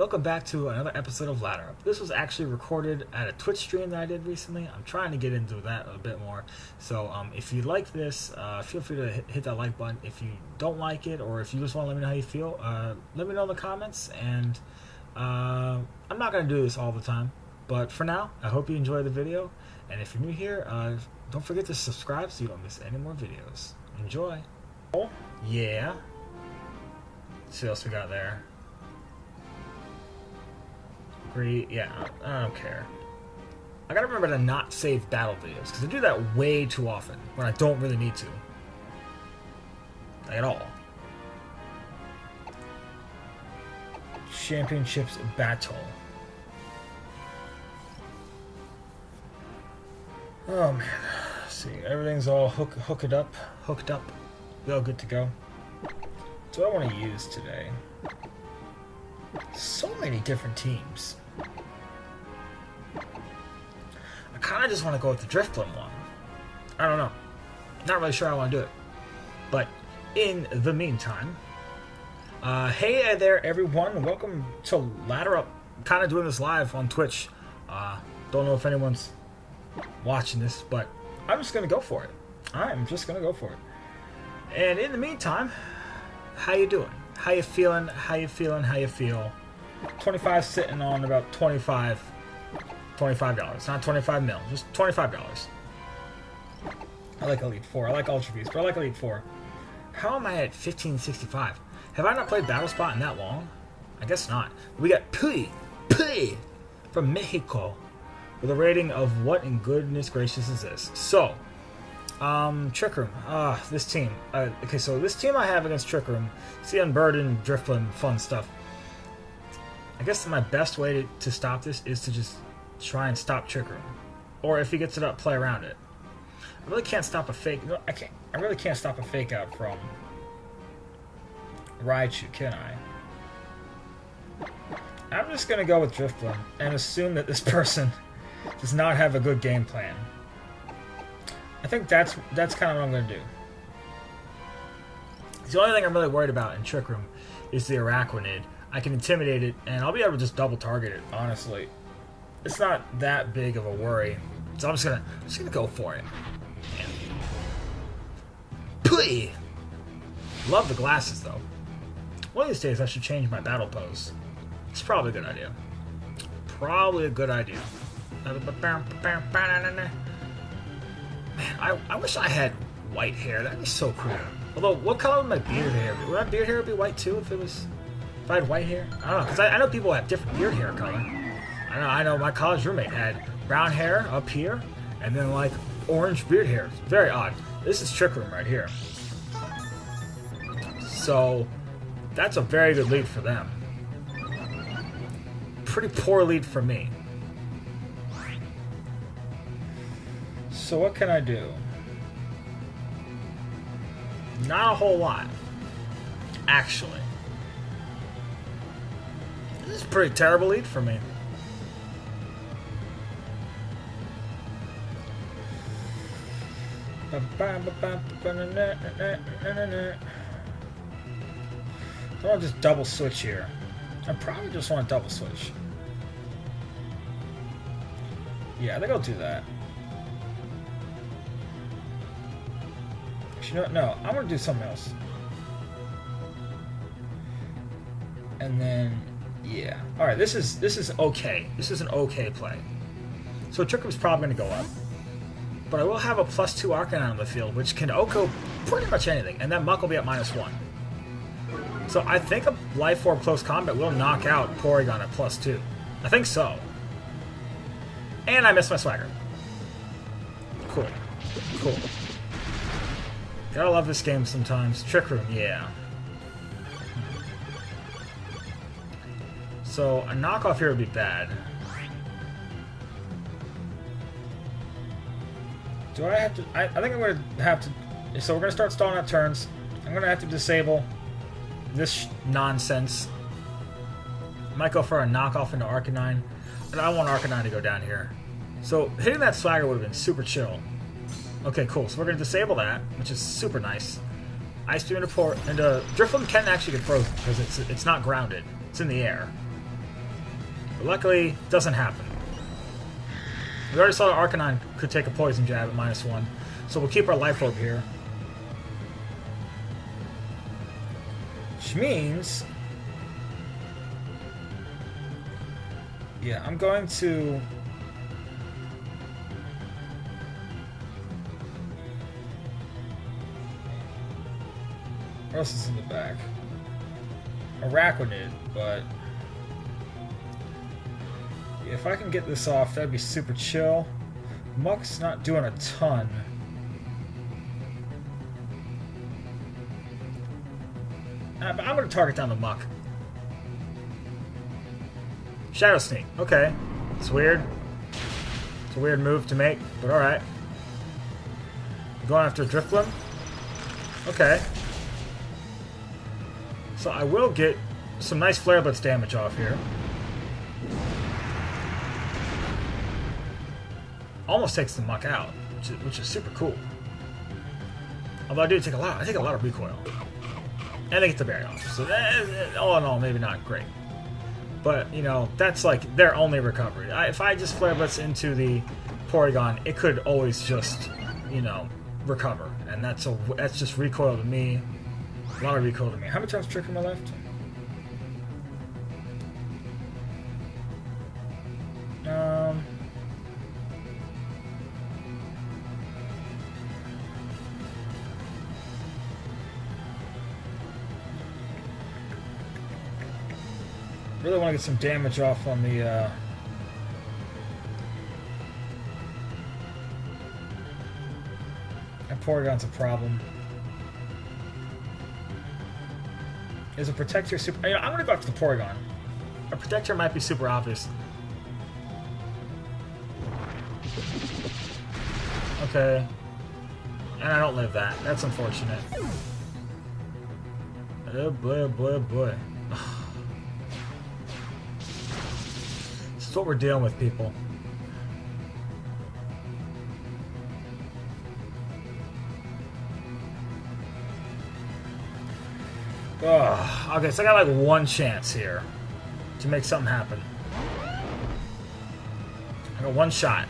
Welcome back to another episode of Ladder Up. This was actually recorded at a Twitch stream that I did recently. I'm trying to get into that a bit more. So if you like this, feel free to hit that like button. If you don't like it, or if you just want to let me know how you feel, let me know in the comments. And I'm not going to do this all the time. But for now, I hope you enjoy the video. And if you're new here, don't forget to subscribe so you don't miss any more videos. Enjoy. Oh, yeah. Let's see what else we got there. Yeah, I don't care. I gotta remember to not save battle videos, because I do that way too often when I don't really need to. Like, at all. Championships battle. Oh man. Let's see, everything's all hooked up. We all good to go. So what I want to use today. So many different teams. I kind of just want to go with the Driftblim one. I don't know. Not really sure how I want to do it. But in the meantime, hey there everyone. Welcome to Ladder Up. Kind of doing this live on Twitch. Don't know if anyone's watching this, but I'm just going to go for it. I'm just going to go for it. And in the meantime, how you doing? How you feeling? How you feeling? How you feel? 25 sitting on about $25. Not 25 mil, just $25. I like Elite 4. I like Ultra Beast, but I like Elite 4. How am I at 1565? Have I not played Battle Spot in that long? I guess not. We got Puy from Mexico with a rating of what in goodness gracious is this? So, Trick Room. This team. Okay, so this team I have against Trick Room, see Unburdened, Driftblim, fun stuff. I guess my best way to stop this is to just try and stop Trick Room. Or if he gets it up, play around it. I really can't stop a fake. No, I really can't stop a fake out from Raichu, can I? I'm just gonna go with Driftblim and assume that this person does not have a good game plan. I think that's kind of what I'm going to do. The only thing I'm really worried about in Trick Room is the Araquanid. I can intimidate it, and I'll be able to just double target it, honestly. It's not that big of a worry. So I'm just gonna go for it. Puy! Love the glasses, though. One of these days I should change my battle pose. It's probably a good idea. Probably a good idea. Man, I wish I had white hair. That'd be so cool. Although, what color would my beard hair be? Would my beard hair be white too if I had white hair? I don't know, because I know people have different beard hair color. I know my college roommate had brown hair up here, and then like orange beard hair. It's very odd. This is Trick Room right here. So, that's a very good lead for them. Pretty poor lead for me. So what can I do? Not a whole lot, actually. This is a pretty terrible lead for me. I'll just double switch here. I probably just want to double switch. Yeah, I think I'll do that. No, I'm gonna do something else. And then, yeah. All right, this is okay. This is an okay play. So Trick Room's probably gonna go up, but I will have a +2 Arcanine on the field, which can OHKO pretty much anything, and that Muck will be at -1. So I think a Life Orb Close Combat will knock out Porygon at +2. I think so. And I missed my swagger. Cool. Gotta love this game sometimes. Trick Room, yeah. So, a knockoff here would be bad. Do I have to... I think I'm going to have to... So we're going to start stalling out turns. I'm going to have to disable this nonsense. Might go for a knockoff into Arcanine. And I want Arcanine to go down here. So, hitting that swagger would have been super chill. Okay, cool. So we're going to disable that, which is super nice. Ice Beam into Driftblim can actually get frozen because it's not grounded. It's in the air. But luckily, it doesn't happen. We already saw that Arcanine could take a poison jab at -1, so we'll keep our life orb here. Which means... yeah, I'm going to... what else is in the back? Arachnid, but... if I can get this off, that'd be super chill. Muck's not doing a ton. But I'm going to target down the Muck. Shadow Sneak. Okay. It's weird. It's a weird move to make, but alright. Going after Drifblim? Okay. So I will get some nice Flare Blitz damage off here. Almost takes the Muck out, which is super cool. Although I do take a lot. I take a lot of recoil. And I get the berry off. So that, all in all, maybe not great. But, you know, that's like their only recovery. If I just Flare Blitz into the Porygon, it could always just, you know, recover. And that's just recoil to me. A lot of recoil to me. How many times Trick am I left? Really want to get some damage off on the and Porygon's a problem. Is a Protector super... you know, I'm going to go after the Porygon. A Protector might be super obvious. Okay. And I don't live that. That's unfortunate. Oh boy, oh boy, oh boy. This is what we're dealing with, people. Oh, okay, so I got like one chance here to make something happen. I got one shot.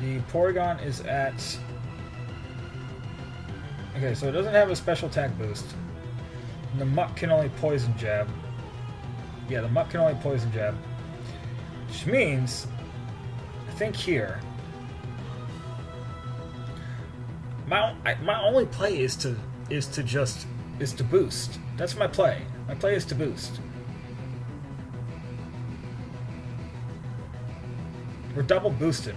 The Porygon is at... okay, so it doesn't have a special attack boost. And the Muck can only Poison Jab. Yeah, the Muck can only Poison Jab. Which means, I think here... My only play is to boost. That's my play. My play is to boost. We're double boosted.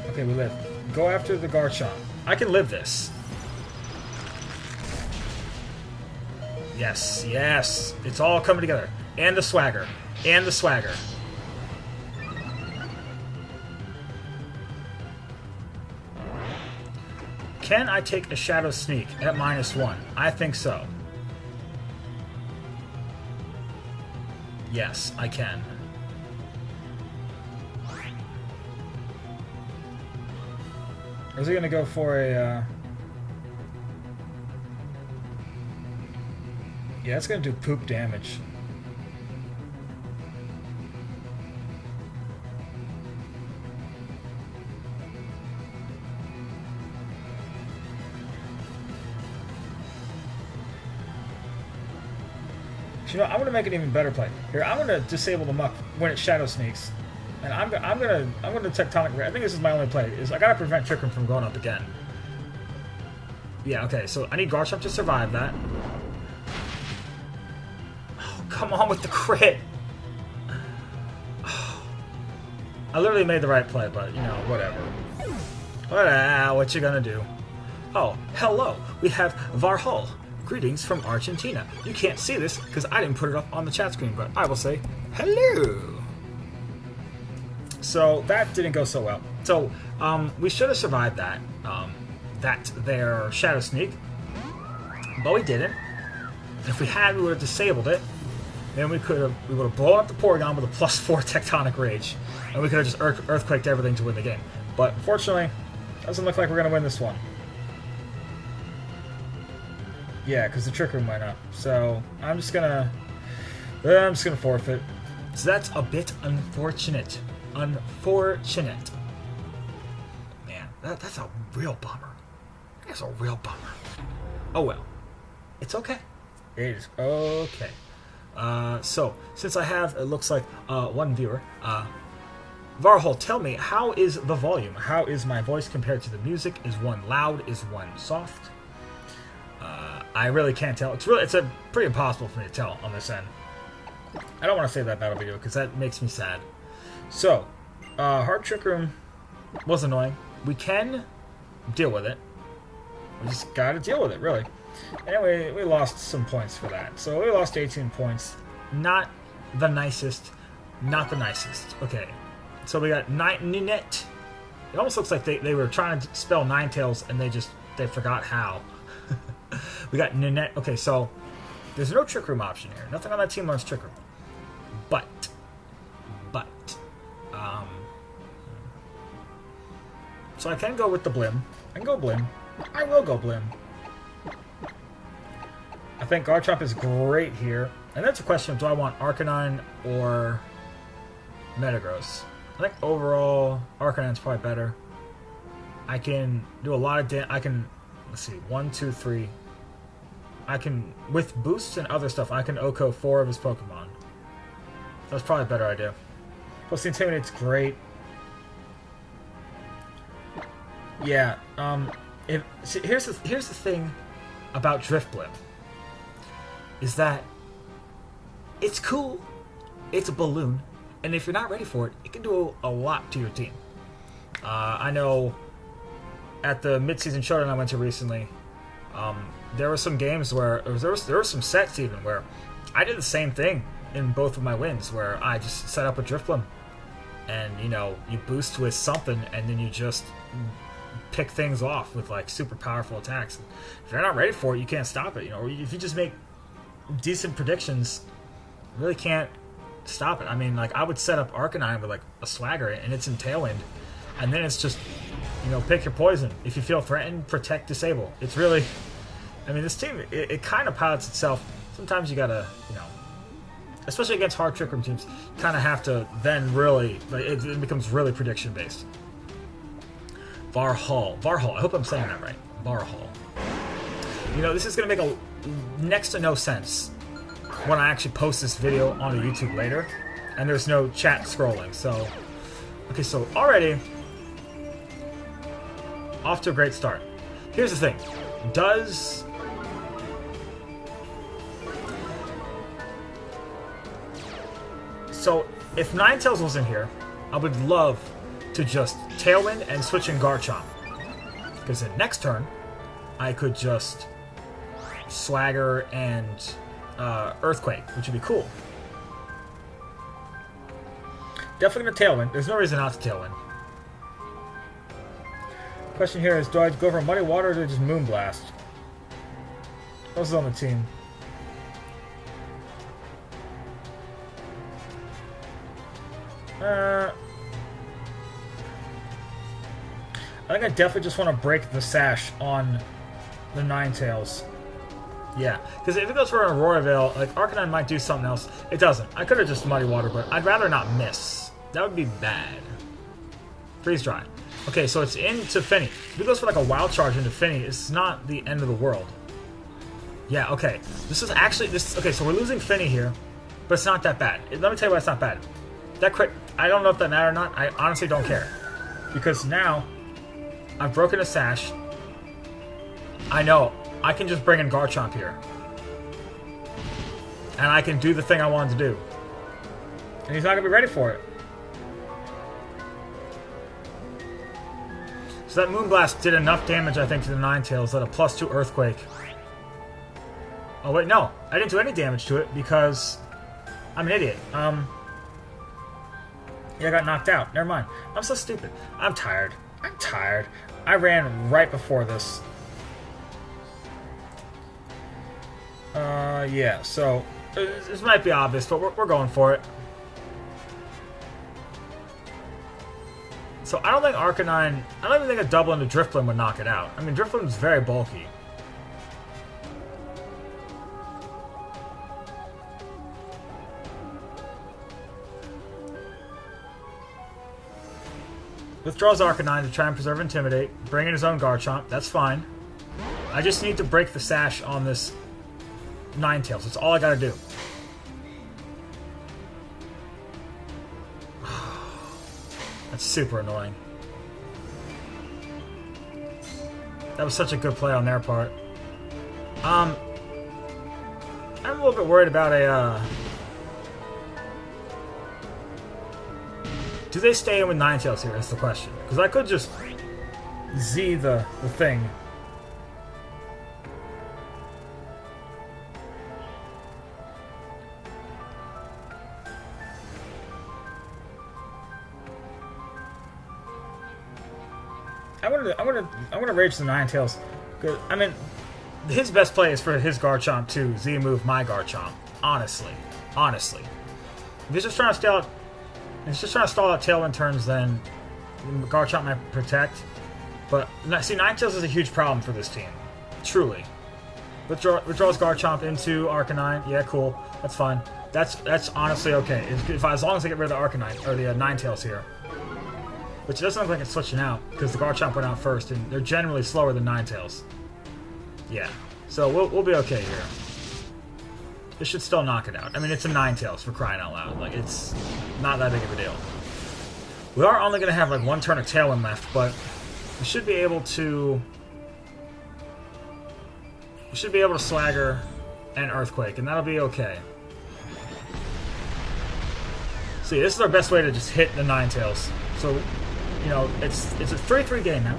Okay, we live. Go after the Garchomp. I can live this. Yes, yes. It's all coming together. And the Swagger. And the Swagger. Can I take a Shadow Sneak at -1? I think so. Yes, I can. Or is he going to go for a... yeah, it's going to do poop damage. You know, I'm going to make an even better play. Here, I'm going to disable the Muck when it Shadow Sneaks. And I'm going to Tectonic Ray. I think this is my only play. Is I got to prevent Trick Room from going up again. Yeah, okay. So I need Garchomp to survive that. Oh, come on with the crit. Oh. I literally made the right play, but, you know, whatever. What you gonna do? Oh, hello. We have Varhol. Greetings from Argentina. You can't see this because I didn't put it up on the chat screen, but I will say hello. So that didn't go so well. So we should have survived that. Their Shadow Sneak, but we didn't. And if we had, we would have disabled it. Then we would have blown up the Porygon with a +4 Tectonic Rage, and we could have just Earthquaked everything to win the game. But fortunately, doesn't look like we're gonna win this one. Yeah, because the Trick Room went up. So I'm just gonna forfeit. So that's a bit unfortunate. Unfortunate. Man, that's a real bummer. That's a real bummer. Oh well. It's okay. It is okay. So, since I have, it looks like, one viewer, Varhol, tell me, how is the volume? How is my voice compared to the music? Is one loud? Is one soft? I really can't tell. It's a pretty impossible for me to tell on this end. I don't want to say that battle video because that makes me sad. So, Hard Trick Room was annoying. We can deal with it. We just gotta deal with it, really. Anyway, we lost some points for that. So we lost 18 points. Not the nicest. Not the nicest. Okay. So we got Ninette. It almost looks like they were trying to spell Ninetales and they forgot how. We got Ninette. Okay, so there's no Trick Room option here. Nothing on that team learns Trick Room. But, so I can go with the Blim. I can go Blim. I will go Blim. I think Garchomp is great here. And that's a question of, do I want Arcanine or Metagross? I think overall, Arcanine's probably better. I can do a lot of damage. I can, let's see, 1, 2, 3. I can, with boosts and other stuff, I can OHKO 4 of his Pokemon. That's probably a better idea. Plus the Intimidate's great. Yeah, here's the thing about Drifblim. Is that it's cool, it's a balloon, and if you're not ready for it, it can do a lot to your team. I know at the mid-season showdown I went to recently, there were some games where there were some sets even where I did the same thing in both of my wins, where I just set up a Drifblim, and you boost with something, and then you just pick things off with like super powerful attacks. If you're not ready for it, you can't stop it. Or if you just make decent predictions, you really can't stop it. I mean, like, I would set up Arcanine with like a Swagger and it's in Tailwind, and then it's just pick your poison. If you feel threatened, protect, disable. It's really, I mean, this team, it kind of pilots itself. Sometimes you gotta, especially against hard Trick Room teams, kind of have to then really, like, it becomes really prediction based. Varhol, I hope I'm saying that right. Varhol. This is gonna make a next to no sense when I actually post this video on YouTube later, and there's no chat scrolling. So, okay, so already off to a great start. Here's the thing: so if Ninetales wasn't here, I would love to just Tailwind and switch in Garchomp, because then next turn I could just Swagger and Earthquake, which would be cool. Definitely gonna Tailwind. There's no reason not to Tailwind. Question here is, do I go for Muddy Water or do I just Moonblast? What else is on the team? I think I definitely just want to break the sash on the Ninetales. Yeah, because if it goes for an Aurora Veil, like, Arcanine might do something else. It doesn't. I could have just Muddy Water, but I'd rather not miss. That would be bad. Freeze Dry. Okay, so it's into Finny. If it goes for like a Wild Charge into Finny, it's not the end of the world. Yeah, okay. This is actually, okay, so we're losing Finny here, but it's not that bad. Let me tell you why it's not bad. That crit, I don't know if that mattered or not. I honestly don't care. Because now, I've broken a sash. I know. I can just bring in Garchomp here. And I can do the thing I wanted to do. And he's not going to be ready for it. So that Moonblast did enough damage, I think, to the Ninetales that a +2 Earthquake. Oh, wait, no. I didn't do any damage to it because I'm an idiot. Yeah, I got knocked out. Never mind. I'm so stupid. I'm tired. I ran right before this. Yeah, so this might be obvious, but we're going for it. So I don't think Arcanine, I don't even think a double into Drifblim would knock it out. I mean, Drifblim's very bulky. Withdraws Arcanine to try and preserve Intimidate. Bring in his own Garchomp. That's fine. I just need to break the sash on this Ninetales. That's all I gotta do. That's super annoying. That was such a good play on their part. I'm a little bit worried about a, do they stay in with Ninetales here? That's the question. Because I could just Z the thing. I'm gonna rage the Ninetales. I mean, his best play is for his Garchomp to Z move my Garchomp. Honestly. If he's just trying to stall out Tailwind turns, then Garchomp might protect. But see, Ninetales is a huge problem for this team. Truly. Withdraws Garchomp into Arcanine. Yeah, cool. That's fine. That's honestly okay. As long as I get rid of the Arcanine or the Ninetales here. Which doesn't look like it's switching out, because the Garchomp went out first, and they're generally slower than Ninetales. Yeah. So we'll be okay here. This should still knock it out. I mean, it's a Ninetales, for crying out loud. Like, it's not that big of a deal. We are only going to have, like, one turn of Tailwind left, but we should be able to... We should be able to Swagger and Earthquake, and that'll be okay. See, this is our best way to just hit the Ninetales. So... You know, it's a 3-3 game now.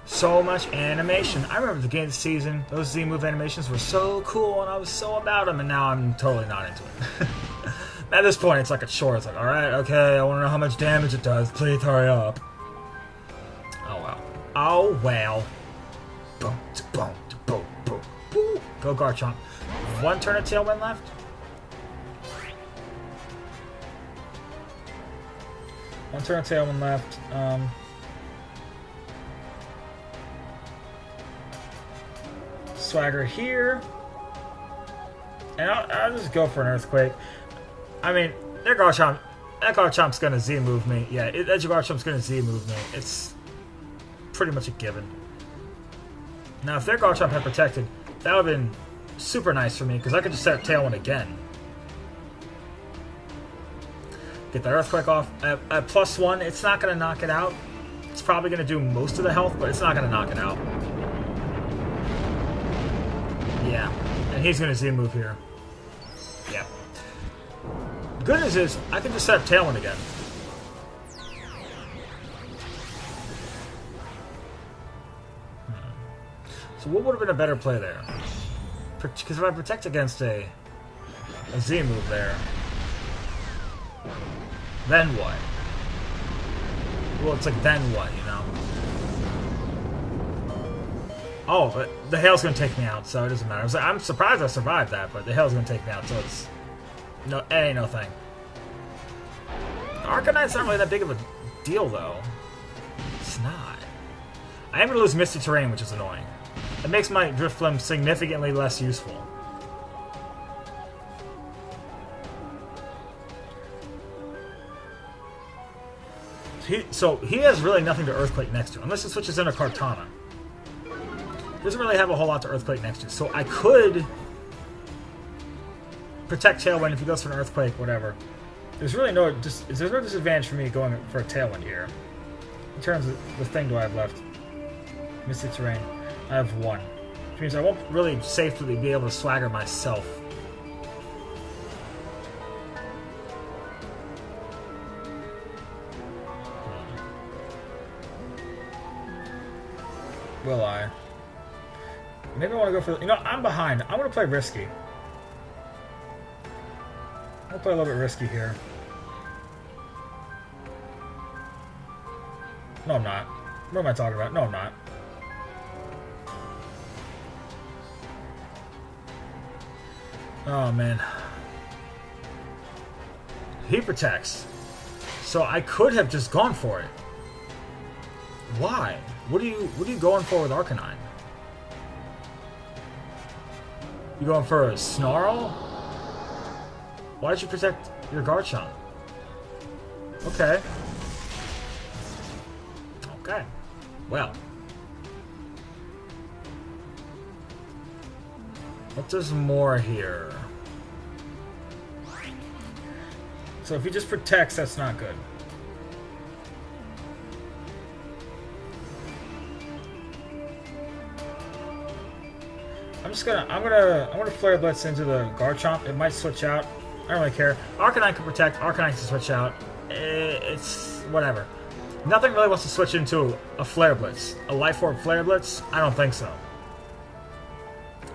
So much animation. I remember the game of the season. Those Z-move animations were so cool, and I was so about them, and now I'm totally not into it. At this point, it's like a chore. It's like, alright, okay, I want to know how much damage it does. Please hurry up. Oh, well. Oh, well. Boom, boom, boom, boom, boom. Go Garchomp. One turn of Tailwind left. One turn of Tailwind left. Swagger here. And I'll just go for an Earthquake. I mean, that Garchomp's going to Z-move me. Yeah, that Garchomp's going to Z-move me. It's pretty much a given. Now, if their Garchomp had protected, that would have been super nice for me, because I could just set Tailwind again. Get the Earthquake off. At +1, it's not going to knock it out. It's probably going to do most of the health, but it's not going to knock it out. Yeah. And he's going to Z-move here. Yeah. Good news is, I can just set up Tailwind again. So what would have been a better play there? Because if I protect against a Z-move there... Then what? Well, it's like, then what, you know? Oh, but the hail's gonna take me out, so it doesn't matter. I'm surprised I survived that, but the hail's gonna take me out, so it's... No, it ain't no thing. Arcanine's not really that big of a deal, though. It's not. I am gonna lose Misty Terrain, which is annoying. It makes my Drifblim significantly less useful. So he has really nothing to Earthquake next to, unless he switches into Kartana. He doesn't really have a whole lot to Earthquake next to, so I could protect Tailwind if he goes for an Earthquake, whatever. There's really no disadvantage for me going for a Tailwind here. In terms of the thing do I have left? Misty Terrain. I have one, which means I won't really safely be able to Swagger myself. Will I? Maybe I want to go for... You know, I'm behind. I'm going to play risky. I'm going to play a little bit risky here. No, I'm not. What am I talking about? No, I'm not. Oh, man. He protects. So I could have just gone for it. Why? What are you going for with Arcanine? You going for a Snarl? Why did you protect your Garchomp? Okay. Okay. Well. What there's more here? So if he just protects, that's not good. I'm gonna Flare Blitz into the Garchomp. It might switch out. I don't really care. Arcanine can protect. Arcanine can switch out. It's whatever. Nothing really wants to switch into a Flare Blitz. A Life Orb Flare Blitz? I don't think so.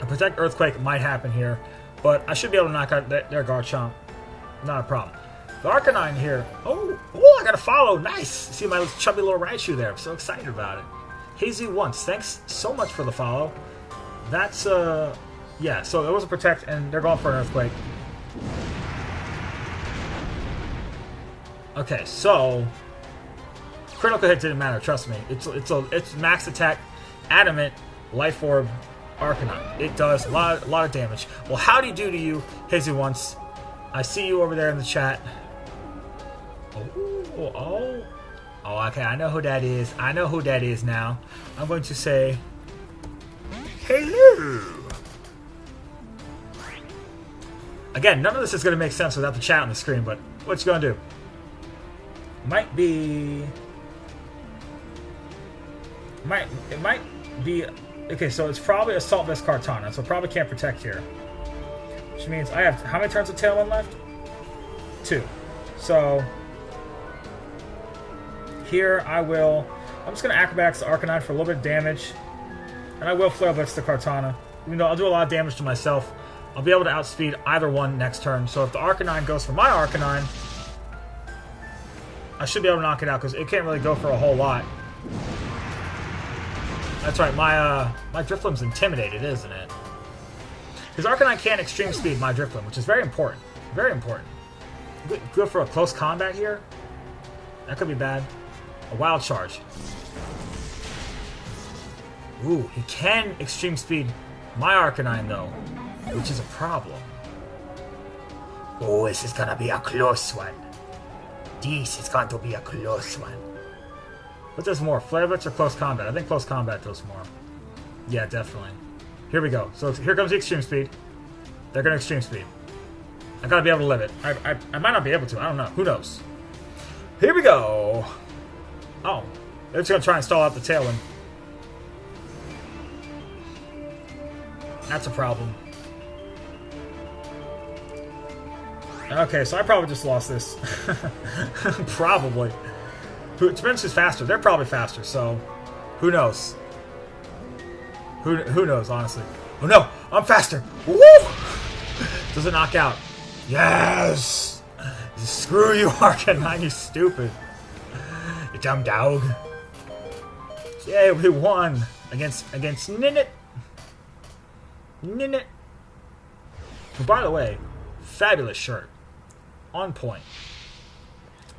A Protect Earthquake might happen here, but I should be able to knock out their Garchomp. Not a problem. The Arcanine here. Oh, I got a follow. Nice. See my chubby little Raichu there. I'm so excited about it. Hazy once. Thanks so much for the follow. That's, yeah, so it was a Protect, and they're going for an Earthquake. Okay, so critical hit didn't matter, trust me. It's max attack, adamant, Life Orb, Arcanine. It does a lot of damage. Well, howdy do to you, Hazy once. I see you over there in the chat. Oh, okay, I know who that is. I know who that is now. I'm going to say, hello. Again, none of this is going to make sense without the chat on the screen, but what you going to do? Might be... It might be... Okay, so it's probably Assault Vest Kartana, so probably can't protect here. Which means I have... How many turns of Tailwind left? 2. So... Here I will... I'm just going to Acrobatics the Arcanine for a little bit of damage. And I will Flare Blitz the Kartana. Even though I'll do a lot of damage to myself, I'll be able to outspeed either one next turn. So if the Arcanine goes for my Arcanine, I should be able to knock it out because it can't really go for a whole lot. That's right, my Drifloon's intimidated, isn't it? Because Arcanine can't extreme speed my Drifloon, which is very important. Very important. Good for a close combat here. That could be bad. A Wild Charge. Ooh, he can extreme speed my Arcanine, though, which is a problem. Oh, this is gonna be a close one. This is going to be a close one. What does more, Flare Blitz or Close Combat? I think Close Combat does more. Yeah, definitely. Here we go. So here comes the Extreme Speed. They're gonna Extreme Speed. I gotta be able to live it. I might not be able to. I don't know. Who knows? Here we go. Oh, they're just gonna try and stall out the Tailwind. That's a problem. Okay, so I probably just lost this. Probably. It depends who's faster. They're probably faster, so who knows? Who knows, honestly? Oh no, I'm faster. Woo! Does it knock out? Yes! Screw you, Arcanine, you stupid. You dumb dog. Yay, we won against Ninit. Ninit. Who, by the way, fabulous shirt. On point.